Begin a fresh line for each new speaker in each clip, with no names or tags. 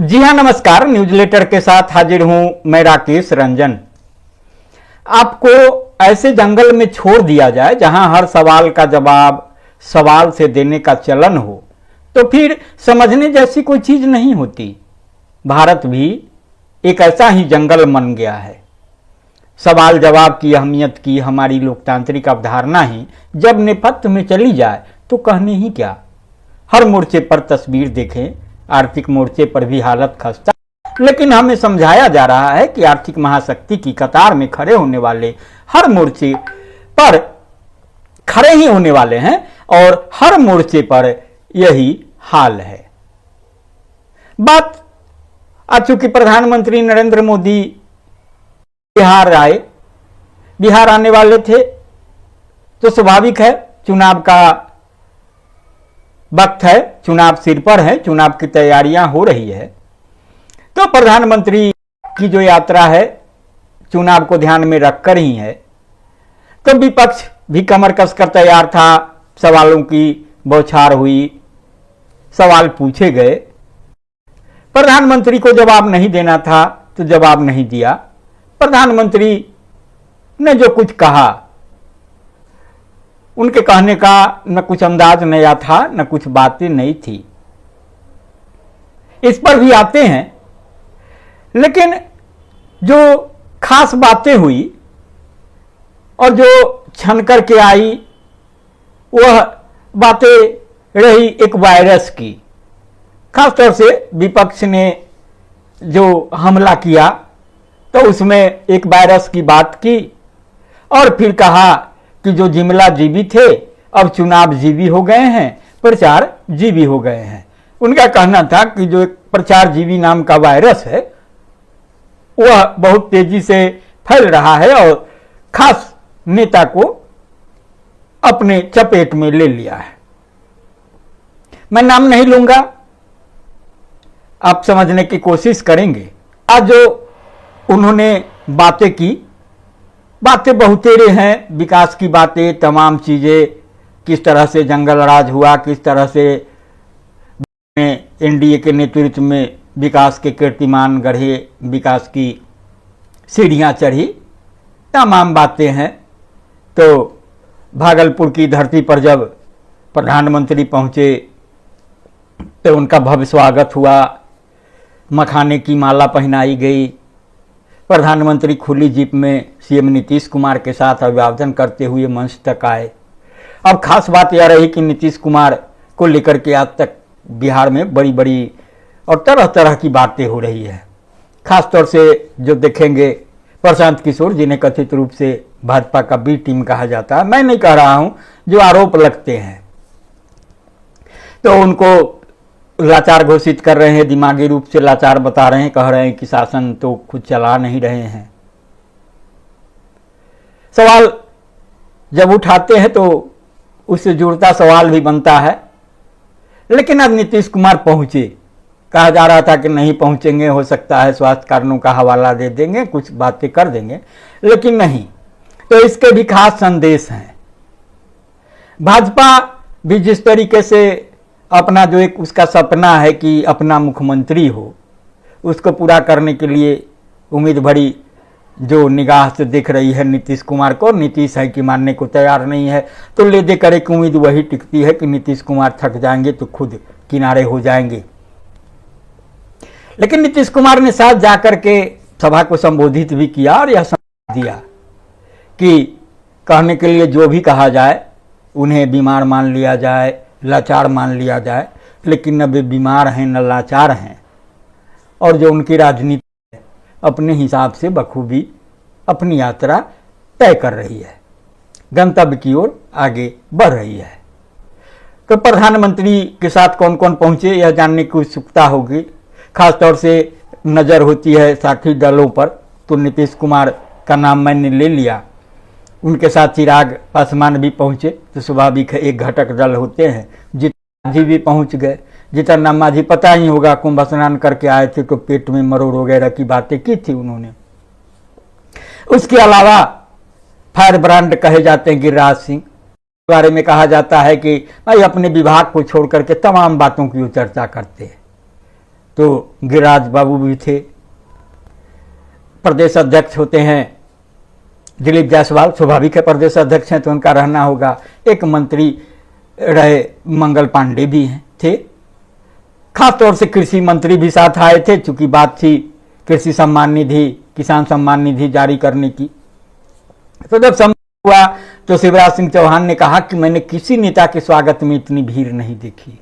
जी हाँ, नमस्कार। News letter के साथ हाजिर हूं मैं राकेश रंजन। आपको ऐसे जंगल में छोड़ दिया जाए जहां हर सवाल का जवाब सवाल से देने का चलन हो तो फिर समझने जैसी कोई चीज नहीं होती। भारत भी एक ऐसा ही जंगल बन गया है। सवाल जवाब की अहमियत की हमारी लोकतांत्रिक अवधारणा ही जब नेपथ्य में चली जाए तो कहने ही क्या। हर मोर्चे पर तस्वीर देखें, आर्थिक मोर्चे पर भी हालत खस्ता, लेकिन हमें समझाया जा रहा है कि आर्थिक महाशक्ति की कतार में खड़े होने वाले हर मोर्चे पर खड़े ही होने वाले हैं और हर मोर्चे पर यही हाल है। बात आज चूंकि प्रधानमंत्री नरेंद्र मोदी बिहार आए, बिहार आने वाले थे तो स्वाभाविक है, चुनाव का वक्त है, चुनाव सिर पर है, चुनाव की तैयारियां हो रही है। तो प्रधानमंत्री की जो यात्रा है चुनाव को ध्यान में रखकर ही है। तो विपक्ष भी कमर कसकर तैयार था, सवालों की बौछार हुई, सवाल पूछे गए। प्रधानमंत्री को जवाब नहीं देना था तो जवाब नहीं दिया। प्रधानमंत्री ने जो कुछ कहा, उनके कहने का न कुछ अंदाज नया था, न कुछ बातें नई थी। इस पर भी आते हैं, लेकिन जो खास बातें हुई और जो छन करके आई वह बातें रही एक वायरस की। खासतौर से विपक्ष ने जो हमला किया तो उसमें एक वायरस की बात की और फिर कहा कि जो जिमला जीवी थे अब चुनाव जीवी हो गए हैं, प्रचार जीवी हो गए हैं। उनका कहना था कि जो एक प्रचार जीवी नाम का वायरस है वह बहुत तेजी से फैल रहा है और खास नेता को अपने चपेट में ले लिया है। मैं नाम नहीं लूंगा, आप समझने की कोशिश करेंगे। आज जो उन्होंने बातें की, बातें बहुतेरे हैं, विकास की बातें, तमाम चीजें, किस तरह से जंगल राज हुआ, किस तरह से एनडीए के नेतृत्व में विकास के कीर्तिमान गढ़े, विकास की सीढ़ियां चढ़ी, तमाम बातें हैं। तो भागलपुर की धरती पर जब प्रधानमंत्री पहुंचे तो उनका भव्य स्वागत हुआ, मखाने की माला पहनाई गई। प्रधानमंत्री खुली जीप में सीएम नीतीश कुमार के साथ अभिवादन करते हुए मंच तक आए। अब खास बात यह रही कि नीतीश कुमार को लेकर के आज तक बिहार में बड़ी बड़ी और तरह तरह की बातें हो रही है। खासतौर से जो देखेंगे प्रशांत किशोर, जिन्हें कथित रूप से भाजपा का बी टीम कहा जाता है, मैं नहीं कह रहा हूं, जो आरोप लगते हैं, तो उनको लाचार घोषित कर रहे हैं, दिमागी रूप से लाचार बता रहे हैं, कह रहे हैं कि शासन तो खुद चला नहीं रहे हैं। सवाल जब उठाते हैं तो उससे जुड़ता सवाल भी बनता है। लेकिन अब नीतीश कुमार पहुंचे, कहा जा रहा था कि नहीं पहुंचेंगे, हो सकता है स्वास्थ्य कारणों का हवाला दे देंगे, कुछ बातें कर देंगे, लेकिन नहीं। तो इसके भी खास संदेश हैं। भाजपा भी जिस तरीके से अपना जो एक उसका सपना है कि अपना मुख्यमंत्री हो, उसको पूरा करने के लिए उम्मीद भरी जो निगाह से देख रही है नीतीश कुमार को, नीतीश है कि मानने को तैयार नहीं है, तो ले देकर एक उम्मीद वही टिकती है कि नीतीश कुमार थक जाएंगे तो खुद किनारे हो जाएंगे। लेकिन नीतीश कुमार ने साथ जाकर के सभा को संबोधित भी किया और यह संदेश दिया कि कहने के लिए जो भी कहा जाए, उन्हें बीमार मान लिया जाए, लाचार मान लिया जाए, लेकिन न वे बीमार हैं न लाचार हैं, और जो उनकी राजनीति है अपने हिसाब से बखूबी अपनी यात्रा तय कर रही है, गंतव्य की ओर आगे बढ़ रही है। तो प्रधानमंत्री के साथ कौन कौन पहुंचे, यह जानने की उत्सुकता होगी। खासतौर से नज़र होती है साथी दलों पर, तो नीतीश कुमार का नाम मैंने ले लिया, उनके साथ चिराग पासवान भी पहुंचे, तो स्वाभाविक है एक घटक दल होते हैं। जीतन मांझी भी पहुंच गए। जीतन मांझी पता ही होगा, कुंभ स्नान करके आए थे तो पेट में मरोड़ वगैरह की बातें की थी उन्होंने। उसके अलावा फायर ब्रांड कहे जाते हैं गिरिराज सिंह, के बारे में कहा जाता है कि भाई अपने विभाग को छोड़ करके तमाम बातों की वो चर्चा करते हैं। तो गिरिराज बाबू भी थे। प्रदेश अध्यक्ष होते हैं दिलीप जायसवाल, स्वाभाविक है प्रदेश अध्यक्ष हैं तो उनका रहना होगा। एक मंत्री रहे मंगल पांडे भी हैं थे। खासतौर से कृषि मंत्री भी साथ आए थे, चूंकि बात थी कृषि सम्मान निधि, किसान सम्मान निधि जारी करने की। तो जब सम्मान हुआ तो शिवराज सिंह चौहान ने कहा कि मैंने किसी नेता के स्वागत में इतनी भीड़ नहीं देखी।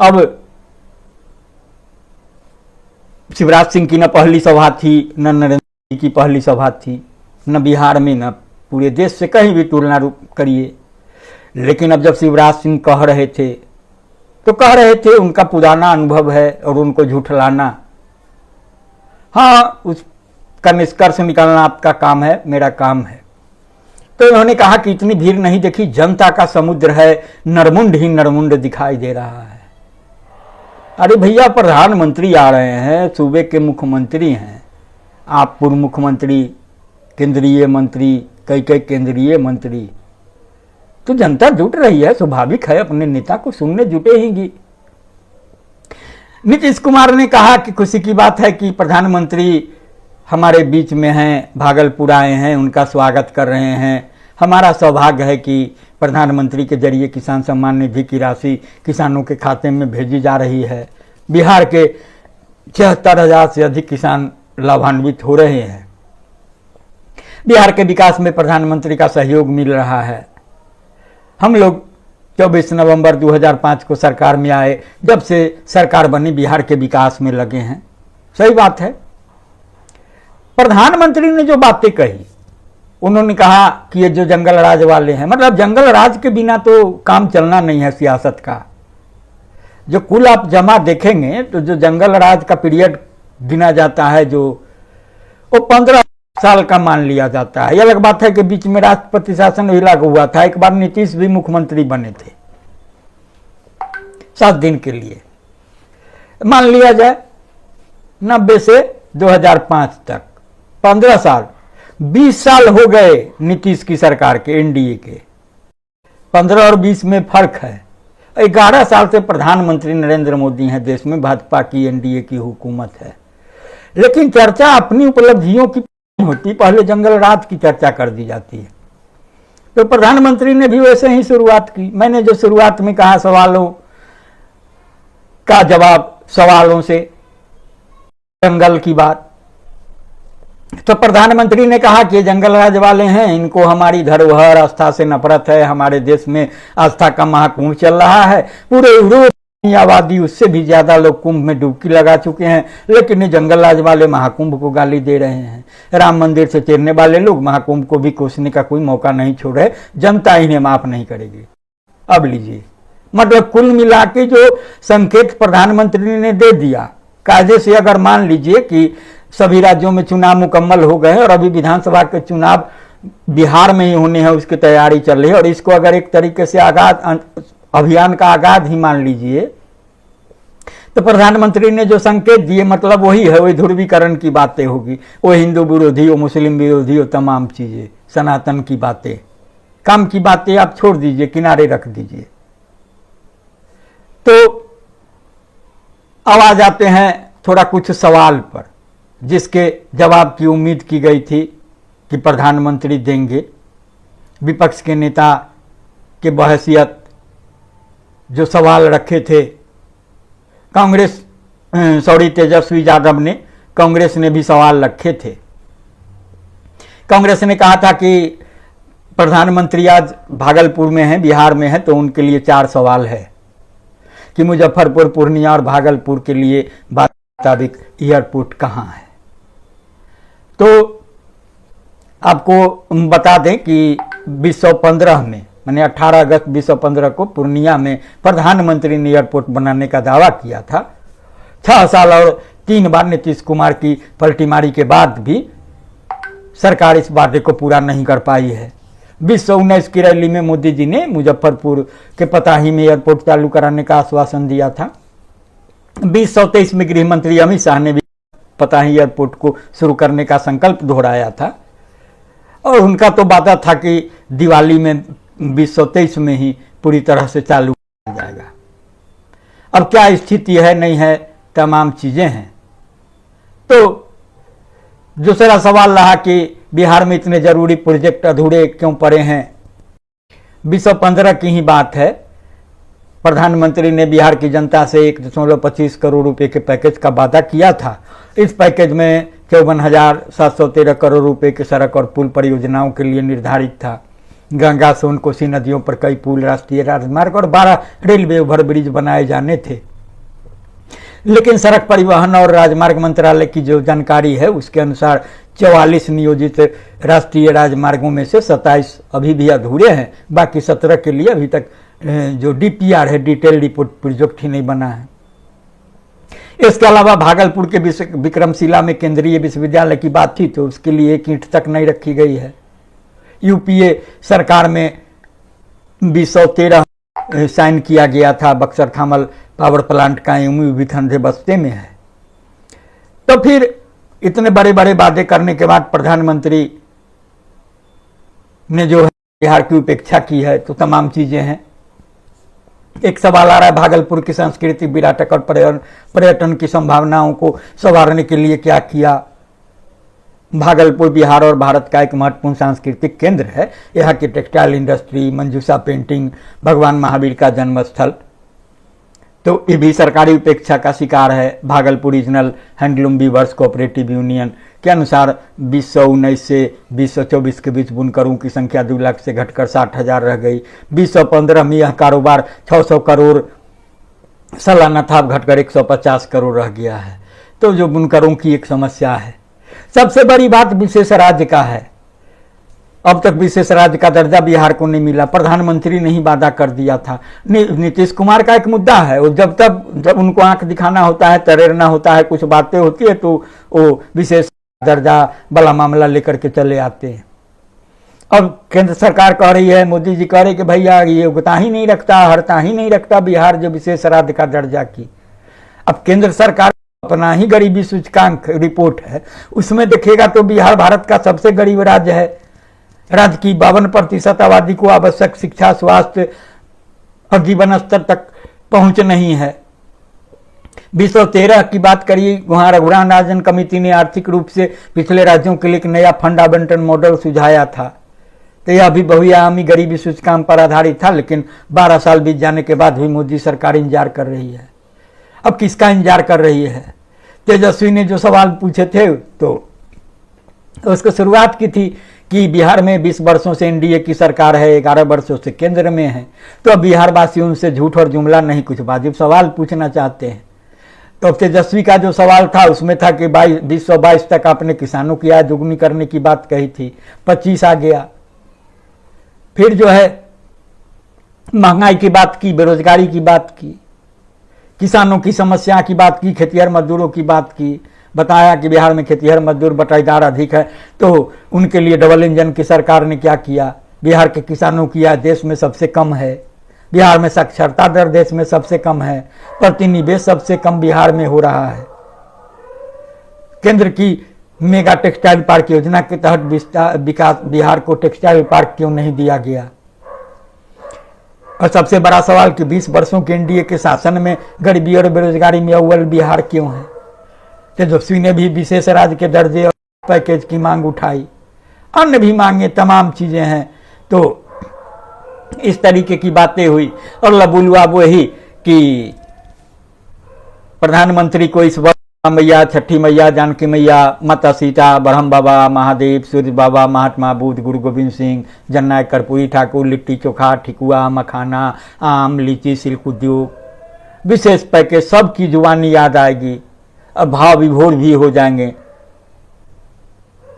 अब शिवराज सिंह की न पहली सभा थी, न नरेंद्र मोदी की पहली सभा थी, न बिहार में, न पूरे देश से कहीं भी तुलना करिए। लेकिन अब जब शिवराज सिंह कह रहे थे तो कह रहे थे, उनका पुराना अनुभव है और उनको झूठलाना, हाँ उसका निष्कर्ष निकालना आपका काम है, मेरा काम है। तो उन्होंने कहा कि इतनी भीड़ नहीं देखी, जनता का समुद्र है, नरमुंड ही नरमुंड दिखाई दे रहा है। अरे भैया, प्रधानमंत्री आ रहे हैं, सूबे के मुख्यमंत्री हैं, आप पूर्व मुख्यमंत्री, केंद्रीय मंत्री, कई केंद्रीय मंत्री, तो जनता जुट रही है, स्वाभाविक है अपने नेता को सुनने जुटे हीगी। नीतीश कुमार ने कहा कि खुशी की बात है कि प्रधानमंत्री हमारे बीच में हैं, भागलपुर आए हैं, उनका स्वागत कर रहे हैं। हमारा सौभाग्य है कि प्रधानमंत्री के जरिए किसान सम्मान निधि की राशि किसानों के खाते में भेजी जा रही है। बिहार के 76,000 से अधिक किसान लाभान्वित हो रहे हैं। बिहार के विकास में प्रधानमंत्री का सहयोग मिल रहा है। हम लोग 24 नवंबर 2005 को सरकार में आए, जब से सरकार बनी बिहार के विकास में लगे हैं। सही बात है। प्रधानमंत्री ने जो बातें कही, उन्होंने कहा कि ये जो जंगल राज वाले हैं, मतलब जंगल राज के बिना तो काम चलना नहीं है सियासत का। जो कुल आप जमा देखेंगे तो जो जंगल राज का पीरियड गिना जाता है, जो वो 15 साल का मान लिया जाता है। यह अलग बात है कि बीच में राष्ट्रपति शासन भी लागू हुआ था, एक बार नीतीश भी मुख्यमंत्री बने थे 7 दिन के लिए। मान लिया जाए 90 से 2005 तक 15 साल, 20 साल हो गए नीतीश की सरकार के, एनडीए के। 15 और 20 में फर्क है। 11 साल से प्रधानमंत्री नरेंद्र मोदी हैं, देश में भाजपा की एनडीए की हुकूमत है। लेकिन चर्चा अपनी उपलब्धियों की होती, पहले जंगल राज की चर्चा कर दी जाती है। तो प्रधानमंत्री ने भी वैसे ही शुरुआत की। मैंने जो शुरुआत में कहा, सवालों का जवाब सवालों से, जंगल की बात, तो प्रधानमंत्री ने कहा कि जंगल राज वाले हैं, इनको हमारी धरोहर आस्था से नफरत है। हमारे देश में आस्था का महाकुंभ चल रहा है, पूरे यूरोप की आबादी उससे भी ज्यादा लोग कुंभ में डुबकी लगा चुके हैं, लेकिन ये जंगल राज वाले महाकुंभ को गाली दे रहे हैं। राम मंदिर से चिढ़ने वाले लोग महाकुंभ को भी कोसने का कोई मौका नहीं छोड़ रहे, जनता इन्हें माफ नहीं करेगी। अब लीजिए, मतलब कुल मिला के जो संकेत प्रधानमंत्री ने दे दिया, कायदे से अगर मान लीजिए कि सभी राज्यों में चुनाव मुकम्मल हो गए और अभी विधानसभा के चुनाव बिहार में ही होने हैं, उसकी तैयारी चल रही है, और इसको अगर एक तरीके से अभियान का आगाज ही मान लीजिए, तो प्रधानमंत्री ने जो संकेत दिए मतलब वही है, वही ध्रुवीकरण की बातें होगी, वो हिंदू विरोधी, वो मुस्लिम विरोधी, वो तमाम चीजें, सनातन की बातें, काम की बातें आप छोड़ दीजिए, किनारे रख दीजिए। तो अब आ जाते हैं थोड़ा कुछ सवाल पर, जिसके जवाब की उम्मीद की गई थी कि प्रधानमंत्री देंगे। विपक्ष के नेता के बहैसियत जो सवाल रखे थे, तेजस्वी यादव ने, कांग्रेस ने भी सवाल रखे थे। कांग्रेस ने कहा था कि प्रधानमंत्री आज भागलपुर में हैं, बिहार में हैं, तो उनके लिए 4 सवाल है कि मुजफ्फरपुर, पूर्णिया और भागलपुर के लिए बात मुताबिक एयरपोर्ट कहाँ है। तो आपको बता दें कि 2015 में, मैंने 18 अगस्त 2015 को पूर्णिया में प्रधानमंत्री ने एयरपोर्ट बनाने का दावा किया था। 6 साल और 3 बार नीतीश कुमार की पलटीमारी के बाद भी सरकार इस वादे को पूरा नहीं कर पाई है। 2019 की रैली में मोदी जी ने मुजफ्फरपुर के पताही में एयरपोर्ट चालू कराने का आश्वासन दिया था। 2023 में गृह मंत्री अमित शाह ने भी पताही एयरपोर्ट को शुरू करने का संकल्प दोहराया था, और उनका तो वादा था कि दिवाली में 2023 में ही पूरी तरह से चालू किया जाएगा। अब क्या स्थिति है नहीं है, तमाम चीजें हैं। तो दूसरा सवाल रहा कि बिहार में इतने जरूरी प्रोजेक्ट अधूरे क्यों पड़े हैं। 2015 की ही बात है, प्रधानमंत्री ने बिहार की जनता से 1.25 करोड़ रुपए के पैकेज का वादा किया था। इस पैकेज में 54,713 करोड़ रुपए के सड़क और पुल परियोजनाओं के लिए निर्धारित था। गंगा, सोन, कोसी नदियों पर कई पुल, राष्ट्रीय राजमार्ग और 12 रेलवे ओवरब्रिज बनाए जाने थे। लेकिन सड़क परिवहन और राजमार्ग मंत्रालय की जो जानकारी है उसके अनुसार 44 नियोजित राष्ट्रीय राजमार्गों में से 27 अभी भी अधूरे हैं। बाकी 17 के लिए अभी तक जो डीपीआर है, डिटेल रिपोर्ट प्रोजेक्ट ही नहीं बना है। इसके अलावा भागलपुर के विक्रमशिला में केंद्रीय विश्वविद्यालय की बात थी तो उसके लिए एक ईंट तक नहीं रखी गई है। यूपीए सरकार में 2013 साइन किया गया था। बक्सर थामल पावर प्लांट का एमओयू भी ठंडे बस्ते में है। तो फिर इतने बड़े बड़े वादे करने के बाद प्रधानमंत्री ने जो है बिहार की उपेक्षा की है, तो तमाम चीजें हैं। एक सवाल आ रहा है, भागलपुर की सांस्कृतिक विरासत और पर्यटन की संभावनाओं को संवारने के लिए क्या किया। भागलपुर बिहार और भारत का एक महत्वपूर्ण सांस्कृतिक केंद्र है। यहाँ की टेक्सटाइल इंडस्ट्री, मंजूषा पेंटिंग, भगवान महावीर का जन्म स्थल, तो ये भी सरकारी उपेक्षा का शिकार है। Bhagalpur regional handloom weavers cooperative union के अनुसार 2019 से 2024 के बीच बुनकरों की संख्या 2 लाख से घटकर 60,000 रह गई। 2015 में यह कारोबार 600 करोड़ सालाना था, घटकर 150 करोड़ रह गया है। तो जो बुनकरों की एक समस्या है। सबसे बड़ी बात विशेष राज्य का है। अब तक विशेष राज्य का दर्जा बिहार को नहीं मिला। प्रधानमंत्री ने ही वादा कर दिया था। नीतीश कुमार का एक मुद्दा है, वो जब उनको आंख दिखाना होता है, तरेरना होता है, कुछ बातें होती है तो वो विशेष दर्जा वाला मामला लेकर के चले आते हैं। अब केंद्र सरकार कह रही है, मोदी जी कह रहे कि भैया ये योग्यता ही नहीं रखता, हरता ही नहीं रखता बिहार जो विशेष राज्य का दर्जा की। अब केंद्र सरकार अपना ही गरीबी सूचकांक रिपोर्ट है, उसमें देखेगा तो बिहार भारत का सबसे गरीब राज्य है। राज्य की 52% आबादी को आवश्यक शिक्षा, स्वास्थ्य और जीवन स्तर तक पहुंच नहीं है। 2013 की बात करिए, वहां रघुराम राजन कमेटी ने आर्थिक रूप से पिछले राज्यों के लिए एक नया फंड आवंटन मॉडल सुझाया था। तो यह भी बहुआयामी गरीबी सूचकांक पर आधारित था, लेकिन 12 साल बीत जाने के बाद भी मोदी सरकार इंतजार कर रही है। अब किसका इंतजार कर रही है? तेजस्वी ने जो सवाल पूछे थे तो उसको शुरुआत की थी कि बिहार में 20 वर्षों से एनडीए की सरकार है, 11 वर्षों से केंद्र में है। तो अब बिहार वासी उनसे झूठ और जुमला नहीं, कुछ वाजिब सवाल पूछना चाहते हैं। तो तेजस्वी का जो सवाल था उसमें था कि 2022 तक आपने किसानों की आय दुगनी करने की बात कही थी, 25 आ गया। फिर जो है महंगाई की बात की, बेरोजगारी की बात की, किसानों की समस्या की बात की, खेतिहर मजदूरों की बात की। बताया कि बिहार में खेतिहर मजदूर बटाईदार अधिक है, तो उनके लिए डबल इंजन की सरकार ने क्या किया। बिहार के किसानों की आय देश में सबसे कम है। बिहार में साक्षरता दर देश में सबसे कम है। प्रतिनिवेश सबसे कम बिहार में हो रहा है। केंद्र की मेगा टेक्सटाइल पार्क योजना के तहत विकास बिहार को टेक्सटाइल पार्क क्यों नहीं दिया गया। और सबसे बड़ा सवाल कि 20 वर्षों के एनडीए के शासन में गरीबी और बेरोजगारी में अव्वल बिहार क्यों है। तेजस्वी ने भी विशेष राज्य के दर्जे और पैकेज की मांग उठाई, अन्य भी मांगे, तमाम चीजें हैं। तो इस तरीके की बातें हुई और लबुलुआ वही कि प्रधानमंत्री को इस वर्ष मैया, छठी मैया, जानकी मैया, माता सीता, ब्रह्म बाबा, महादेव, सूर्य बाबा, महात्मा बुद्ध, गुरु गोविंद सिंह, जननायक कर्पूरी ठाकुर, लिट्टी चोखा, ठिकुआ, मखाना, आम, लीची, सिल्क उद्योग, विशेष पैकेज, सबकी जुबानी याद आएगी। अब भाव विभोर भी हो जाएंगे।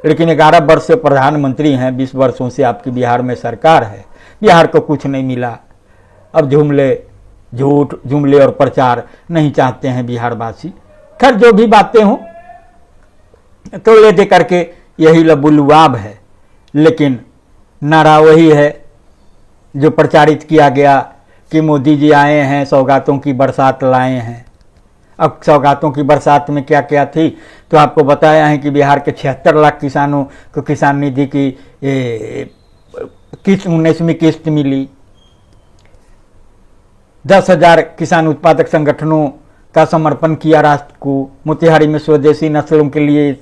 लेकिन 11 वर्ष से प्रधानमंत्री हैं, 20 वर्षों से आपकी बिहार में सरकार है, बिहार को कुछ नहीं मिला। अब झूठ जुमले और प्रचार नहीं चाहते हैं बिहार वासी। खैर जो भी बातें हों, तो ले दे करके यही लबुलुआब है। लेकिन नारा वही है जो प्रचारित किया गया कि मोदी जी आए हैं, सौगातों की बरसात लाए हैं। अब सौगातों की बरसात में क्या क्या थी, तो आपको बताया है कि बिहार के 76 लाख किसानों को किसान निधि की किस्त 19वीं किस्त मिली। 10,000 किसान उत्पादक संगठनों का समर्पण किया राष्ट्र को। मोतिहारी में स्वदेशी नस्लों के लिए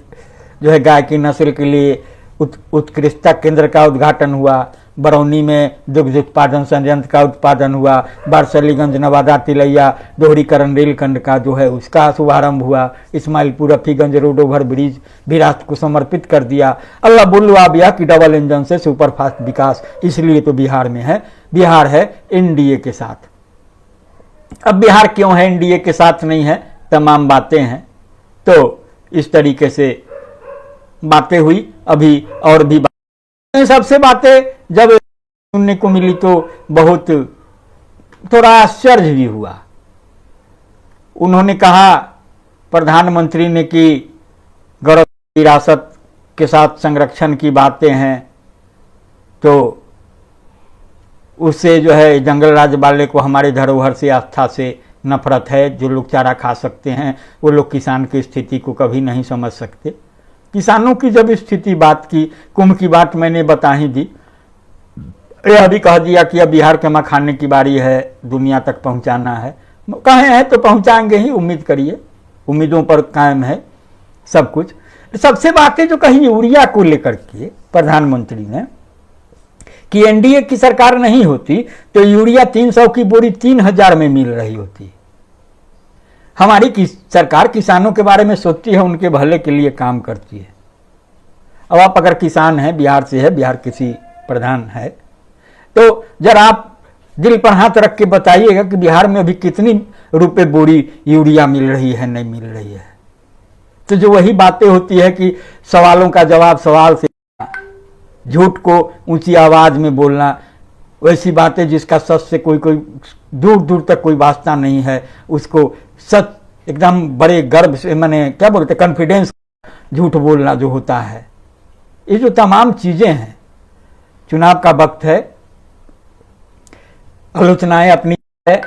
जो है गाय की नस्ल के लिए उत्कृष्टता केंद्र का उद्घाटन हुआ। बरौनी में दुग्ध उत्पादन संयंत्र का उत्पादन हुआ। बारसलीगंज नवादा तिलैया दोहरीकरण रेलखंड का जो है उसका शुभारंभ हुआ। Ismailpur Rafiganj road over bridge भी राष्ट्र को समर्पित कर दिया। अल्लाह बुल्लुआ बिया की डबल इंजन से सुपरफास्ट विकास, इसलिए तो बिहार में है। बिहार है एनडीए के साथ। अब बिहार क्यों है एनडीए के साथ नहीं है, तमाम बातें हैं। तो इस तरीके से बातें हुई। अभी और भी सबसे बातें जब सुनने को मिली तो बहुत थोड़ा आश्चर्य भी हुआ। उन्होंने कहा, प्रधानमंत्री ने कि गौरव विरासत के साथ संरक्षण की बातें हैं, तो उससे जो है जंगल राज वाले को हमारे धरोहर से आस्था से नफरत है। जो लोग चारा खा सकते हैं वो लोग किसान की स्थिति को कभी नहीं समझ सकते। किसानों की जब स्थिति बात की, कुंभ की बात मैंने बता ही दी। यह भी कह दिया कि अब बिहार के मखाने की बारी है, दुनिया तक पहुंचाना है। कहे हैं तो पहुंचाएंगे ही, उम्मीद करिए, उम्मीदों पर कायम है सब कुछ। सबसे बातें जो कही यूरिया को लेकर के प्रधानमंत्री ने कि एनडीए की सरकार नहीं होती तो यूरिया 300 की बोरी 3000 में मिल रही होती। हमारी सरकार किसानों के बारे में सोचती है, उनके भले के लिए काम करती है। अब आप अगर किसान हैं, बिहार से है, बिहार किसी प्रधान है, तो जरा आप दिल पर हाथ रख के बताइएगा कि बिहार में अभी कितनी रुपए बोरी यूरिया मिल रही है, नहीं मिल रही है। तो जो वही बातें होती है कि सवालों का जवाब सवाल से, झूठ को ऊंची आवाज में बोलना, वैसी बातें जिसका सच से कोई दूर दूर तक कोई वास्ता नहीं है, उसको सच एकदम बड़े गर्व से, मैंने क्या बोलते, कॉन्फिडेंस, झूठ बोलना जो होता है। ये जो तमाम चीजें हैं, चुनाव का वक्त है, आलोचनाएं अपनी है,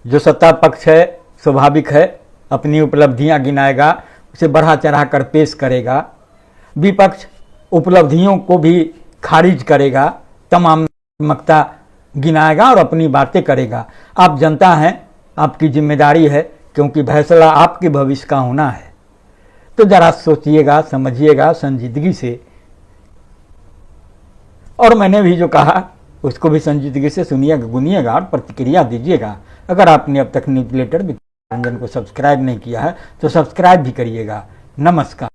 जो सत्ता पक्ष है स्वाभाविक है अपनी उपलब्धियां गिनाएगा, उसे बढ़ा चढ़ा कर पेश करेगा। विपक्ष उपलब्धियों को भी खारिज करेगा, तमाम मक्ता गिनाएगा और अपनी बातें करेगा। आप जनता हैं, आपकी जिम्मेदारी है, क्योंकि फैसला आपके भविष्य का होना है। तो जरा सोचिएगा, समझिएगा संजीदगी से, और मैंने भी जो कहा उसको भी संजीदगी से सुनिएगा, गुनिएगा और प्रतिक्रिया दीजिएगा। अगर आपने अब तक न्यूज़लेटर रंजन को सब्सक्राइब नहीं किया है तो सब्सक्राइब भी करिएगा। नमस्कार।